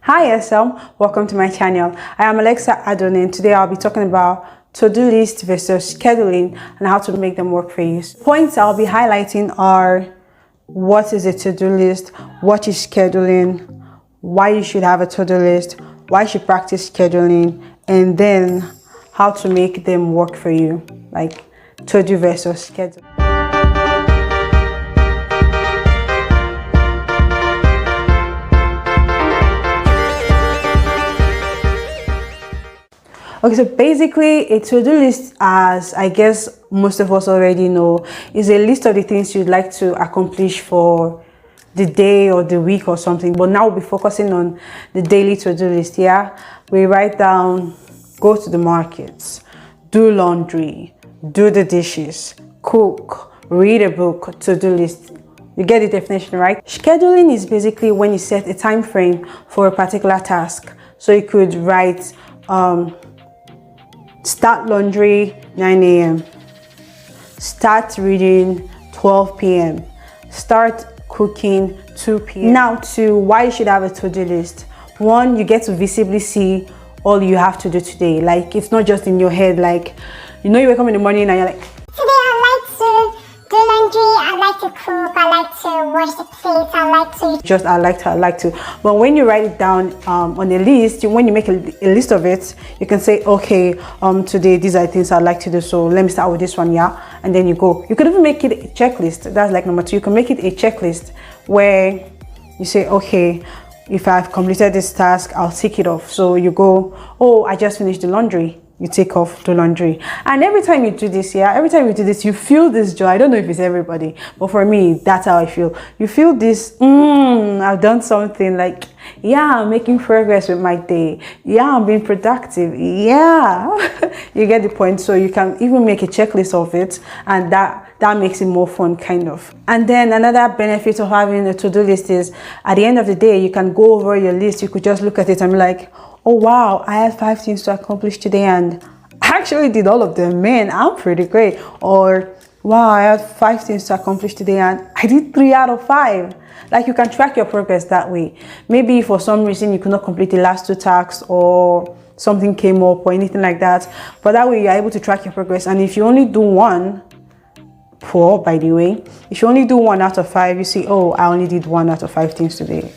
Hi SM, welcome to my channel. I am Alexa Adon, and today I'll be talking about to-do list versus scheduling and how to make them work for you. Points I'll be highlighting are what is a to-do list, what is scheduling, why you should have a to-do list, why you should practice scheduling, and then how to make them work for you, like to-do versus schedule. Okay, so basically a to-do list, as I guess most of us already know, is a list of the things you'd like to accomplish for the day or the week or something. But now we'll be focusing on the daily to-do list. Yeah, we write down, go to the markets, do laundry, do the dishes, cook, read a book, to-do list. You get the definition, right? Scheduling is basically when you set a time frame for a particular task. So you could write start laundry 9 a.m. Start reading 12 p.m. Start cooking 2 p.m. Now to why you should have a to-do list. One, you get to visibly see all you have to do today. Like, it's not just in your head. Like, you wake up in the morning and you're like, today I like to do laundry, I like to cook, I like to wash the plates, I like to. But when you write it down on a list, when you make a list of it, you can say, okay, today these are things I'd like to do, so let me start with this one, yeah, and then you go. You could even make it a checklist. That's like number 2. You can make it a checklist where you say, okay, if I've completed this task, I'll tick it off. So you go, oh, I just finished the laundry. You take off the laundry, and every time you do this, you feel this joy. I don't know if it's everybody, but for me, that's how I feel. You feel this, I've done something, like, yeah, I'm making progress with my day. Yeah, I'm being productive. Yeah, you get the point. So you can even make a checklist of it, and that makes it more fun, kind of. And then another benefit of having a to-do list is at the end of the day, you can go over your list. You could just look at it and be like, oh wow, I had 5 things to accomplish today and I actually did all of them. Man, I'm pretty great. Or wow, I had 5 things to accomplish today and I did 3 out of 5. Like, you can track your progress that way. Maybe for some reason you could not complete the last 2 tasks, or something came up or anything like that, but that way you're able to track your progress. And if you only do one, by the way, if you only do 1 out of 5, you see, oh, I only did 1 out of 5 things today.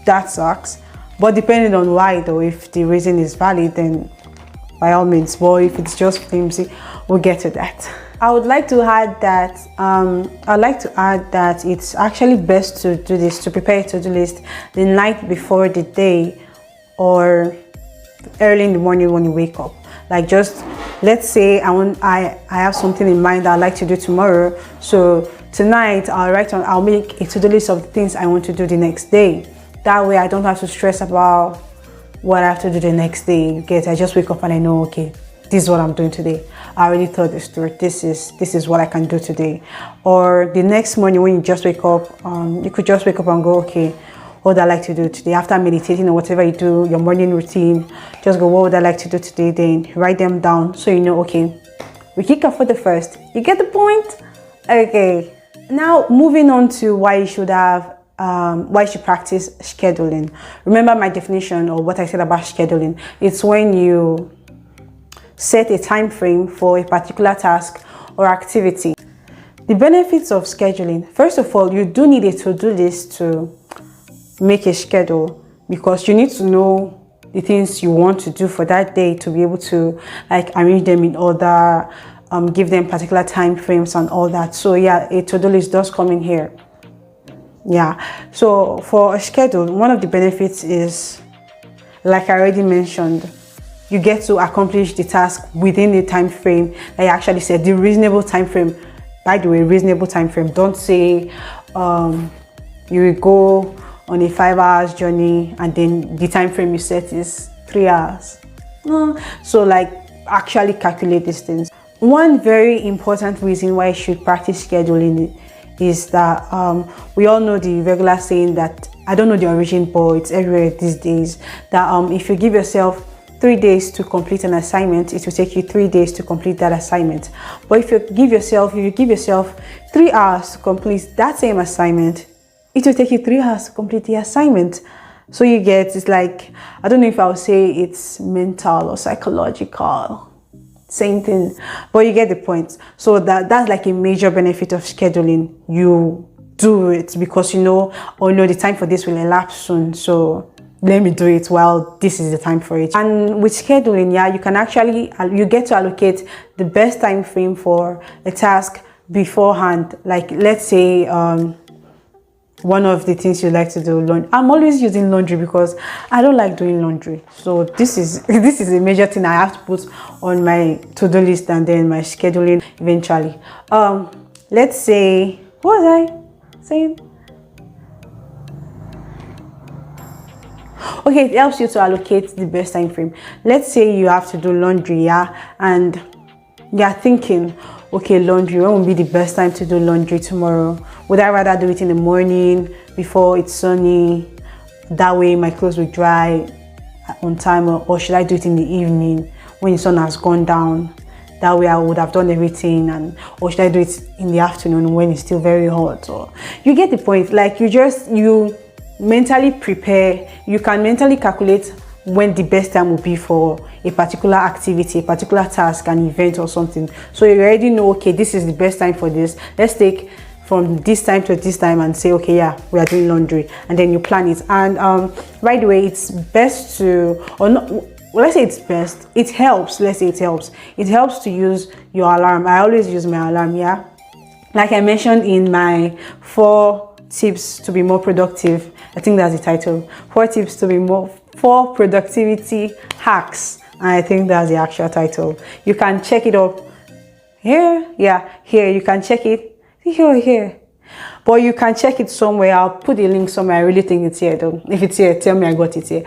That sucks. But depending on why, though, if the reason is valid, then by all means. But if it's just flimsy, we'll get to that. I would like to add that it's actually best to do this, to prepare a to-do list the night before the day or early in the morning when you wake up. Like, just let's say I have something in mind that I'd like to do tomorrow. So tonight I'll make a to-do list of the things I want to do the next day. That way I don't have to stress about what I have to do the next day. I just wake up and I know, okay, this is what I'm doing today. I already thought this through. This is what I can do today. Or the next morning when you just wake up, you could just wake up and go, okay, what would I like to do today? After meditating or whatever you do, your morning routine, just go, what would I like to do today? Then write them down so you know, okay, we kick off for the first. You get the point? Okay. Now moving on to why you should practice scheduling. Remember my definition, or what I said about scheduling. It's when you set a time frame for a particular task or activity. The benefits of scheduling. First of all, you do need a to-do list to make a schedule, because you need to know the things you want to do for that day to be able to, like, arrange them in order, give them particular time frames and all that. So yeah, a to-do list does come in here. Yeah, so for a schedule, one of the benefits is, like I already mentioned, you get to accomplish the task within the time frame that you actually said, the reasonable time frame. By the way, reasonable time frame. Don't say you will go on a 5 hours journey and then the time frame you set is 3 hours. No. So, like, actually calculate these things. One very important reason why you should practice scheduling is that we all know the regular saying that, I don't know the origin, but it's everywhere these days, that if you give yourself 3 days to complete an assignment, it will take you 3 days to complete that assignment. But if you give yourself 3 hours to complete that same assignment, it will take you 3 hours to complete the assignment. So you get, it's like, I don't know if I would say it's mental or psychological, same thing, but you get the point. So that's like a major benefit of scheduling. You do it because you know, oh no, the time for this will elapse soon, so let me do it while this is the time for it. And with scheduling, yeah, you can actually, you get to allocate the best time frame for a task beforehand. Like, let's say one of the things you like to do, laundry. I'm always using laundry because I don't like doing laundry. So this is a major thing I have to put on my to-do list and then my scheduling eventually. Let's say, what was I saying? Okay, it helps you to allocate the best time frame. Let's say you have to do laundry, yeah, and you're thinking, okay, laundry, when will be the best time to do laundry tomorrow? Would I rather do it in the morning before it's sunny? That way my clothes will dry on time, or should I do it in the evening when the sun has gone down? That way I would have done everything, or should I do it in the afternoon when it's still very hot? Or you get the point. Like, you mentally prepare, you can mentally calculate when the best time will be for a particular activity, a particular task, an event or something. So you already know, okay, this is the best time for this. Let's take from this time to this time and say, okay, yeah, we are doing laundry, and then you plan it. And right away, it's best to, or not, well, let's say it's best, it helps, let's say it helps to use your alarm. I always use my alarm, yeah. Like I mentioned in my 4 tips to be more productive, I think that's the title, 4 tips to be more, 4 productivity hacks, and I think that's the actual title. You can check it up here, yeah, here, you can check it here, but you can check it somewhere. I'll put the link somewhere. I really think it's here though. If it's here, tell me I got it here.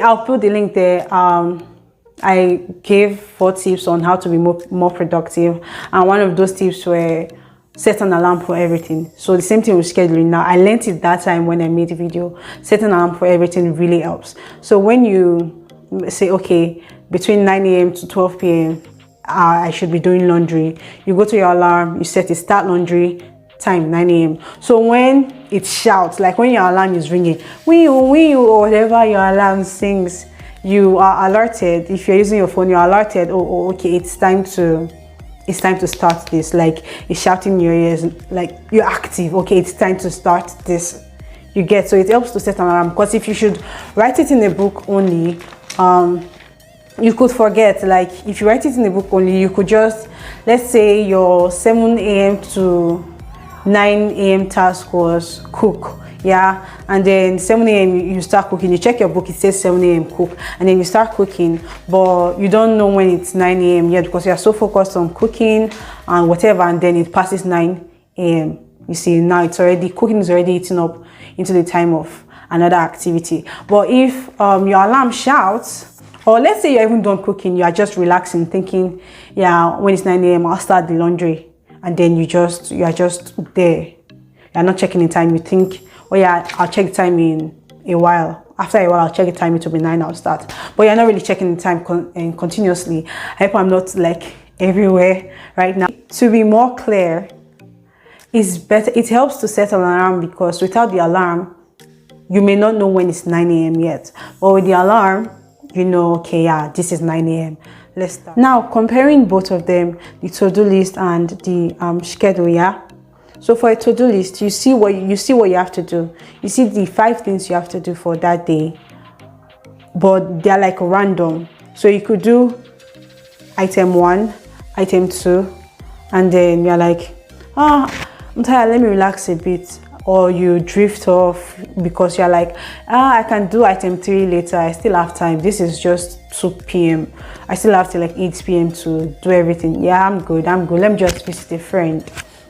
I'll put the link there. I gave 4 tips on how to be more productive, and one of those tips were set an alarm for everything. So the same thing with scheduling. Now, I learned it that time when I made the video. Set an alarm for everything really helps. So when you say, okay, between 9 a.m. to 12 p.m. I should be doing laundry, you go to your alarm, you set it, start laundry time 9 a.m. So when it shouts, like when your alarm is ringing, wee or whatever your alarm sings, you are alerted. If you're using your phone, you're alerted. Oh, okay, it's time to start this. Like, it's shouting in your ears, like you're active. Okay, it's time to start this. You get, so it helps to set an alarm, because if you should write it in a book only, you could forget. Like, if you write it in a book only, you could just, let's say your 7 a.m. to 9 a.m. task was cook, yeah, and then 7 a.m. you start cooking. You check your book, it says 7 a.m. cook, and then you start cooking, but you don't know when it's 9 a.m. yet, because you are so focused on cooking and whatever, and then it passes 9 a.m. You see, now it's already, cooking is already eating up into the time of another activity. But if your alarm shouts, or let's say you're even done cooking, you are just relaxing, thinking, yeah, when it's 9 a.m. I'll start the laundry, and then you are just there. You're not checking the time. You think, oh yeah, I'll check the time in a while. After a while, I'll check the time. It will be 9, I'll start. But you're not really checking the time continuously. I hope I'm not like everywhere right now. To be more clear, it's better. It helps to set an alarm, because without the alarm, you may not know when it's 9 a.m. yet. But with the alarm, you know, okay, yeah, this is 9 a.m. Let's start. Now, comparing both of them, the to-do list and the schedule, yeah. So for a to-do list, you see what you have to do. You see the 5 things you have to do for that day, but they're like random. So you could do item 1, item 2, and then you're like, I'm tired, let me relax a bit. Or you drift off because you're like, I can do item 3 later, I still have time. This is just 2 p.m. I still have to like 8 p.m. to do everything. Yeah, I'm good. Let me just visit a friend.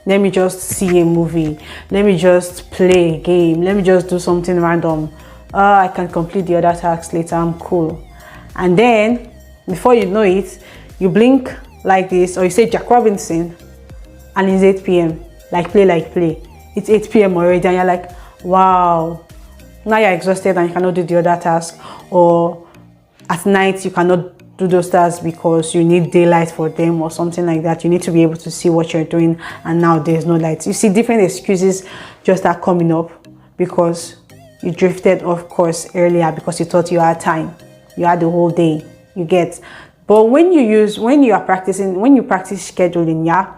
Let me just see a movie. Let me just play a game. Let me just do something random. I can complete the other tasks later. I'm cool. And then before you know it, you blink like this, or you say Jack Robinson, and it's 8 p.m. Like play. It's 8 p.m. already, and you're like, wow. Now you're exhausted and you cannot do the other task. Or at night you cannot do those tasks because you need daylight for them or something like that. You need to be able to see what you're doing, and now there's no light. You see, different excuses just start coming up because you drifted off course earlier because you thought you had time, you had the whole day, you get. But when you practice scheduling, yeah,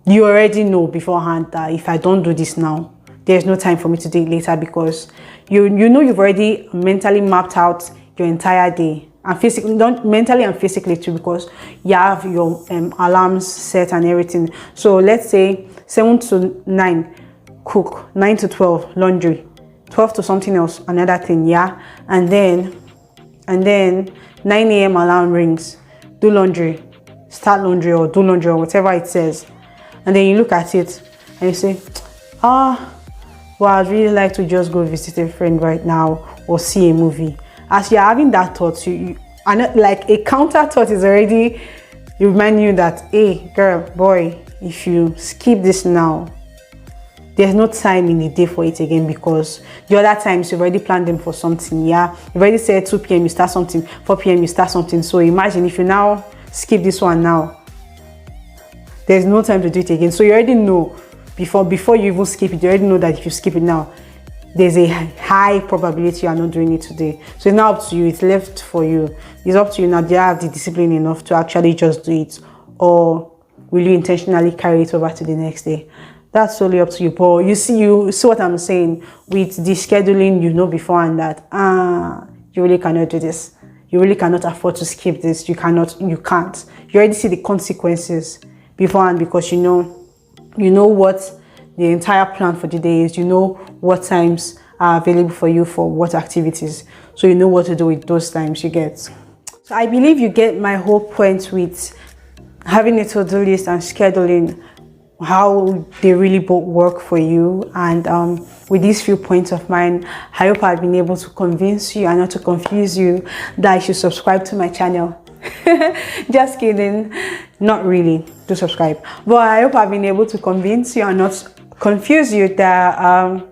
you already know beforehand that if I don't do this now, there's no time for me to do it later, because you know you've already mentally mapped out your entire day, and physically, not mentally and physically too, because you have your alarms set and everything. So let's say 7 to 9 cook, 9 to 12 laundry, 12 to something else, another thing, yeah, and then 9 a.m. alarm rings, do laundry, start laundry, or do laundry, or whatever it says. And then you look at it and you say, well, I'd really like to just go visit a friend right now or see a movie. As you're having that thought, you like a counter thought is already reminding you that, hey, girl, boy, if you skip this now, there's no time in the day for it again, because the other times you've already planned them for something. Yeah, you've already said 2 p.m. you start something, 4 p.m. you start something. So imagine if you now skip this one now, there's no time to do it again. So you already know before you even skip it, you already know that if you skip it now, there's a high probability you are not doing it today. So it's now up to you. It's left for you. It's up to you now. Do you have the discipline enough to actually just do it, or will you intentionally carry it over to the next day? That's solely up to you. But you see what I'm saying with the scheduling, you know beforehand that you really cannot do this. You really cannot afford to skip this. You can't. You already see the consequences beforehand, because you know what the entire plan for the day is. You know what times are available for you for what activities. So you know what to do with those times, you get. So I believe you get my whole point with having a to-do list and scheduling, how they really both work for you. And with these few points of mine, I hope I've been able to convince you and not to confuse you that you should subscribe to my channel. Just kidding, not really, do subscribe. But I hope I've been able to convince you and not confuse you that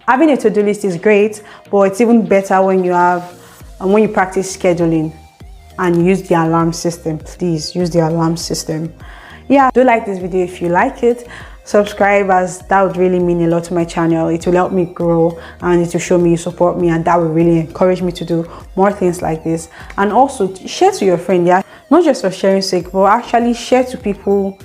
having a to-do list is great, but it's even better when you practice scheduling and use the alarm system. Please use the alarm system. Yeah, do like this video if you like it. Subscribe, as that would really mean a lot to my channel. It will help me grow, and it will show me you support me, and that will really encourage me to do more things like this. And also share to your friend, yeah, not just for sharing sake, but actually share to people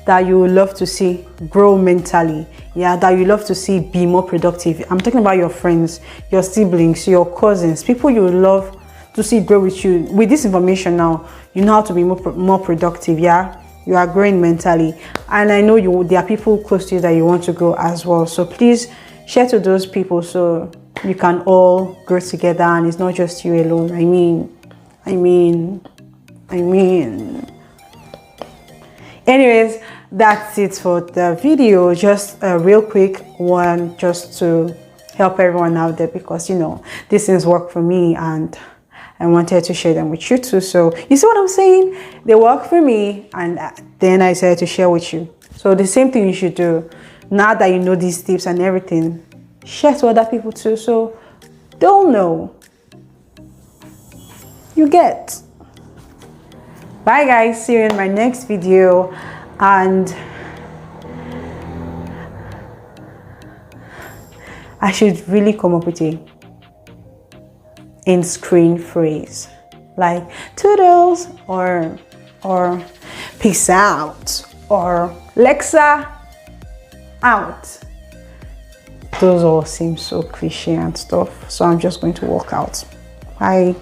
that you would love to see grow mentally, yeah, that you love to see be more productive. I'm talking about your friends, your siblings, your cousins, people you would love to see grow with you. With this information now, you know how to be more productive, yeah. You are growing mentally, and I know there are people close to you that you want to grow as well. So please share to those people so you can all grow together, and it's not just you alone. I mean. Anyways, that's it for the video. Just a real quick one, just to help everyone out there, because these things work for me, and I wanted to share them with you too. So you see what I'm saying? They work for me, and then I decided to share with you. So the same thing you should do. Now that you know these tips and everything, share to other people too, so they'll know. You get. Bye guys, see you in my next video. And I should really come up with a in-screen phrase like toodles, or peace out, or Lexa out. Those all seem so cliche and stuff, so I'm just going to walk out. Bye.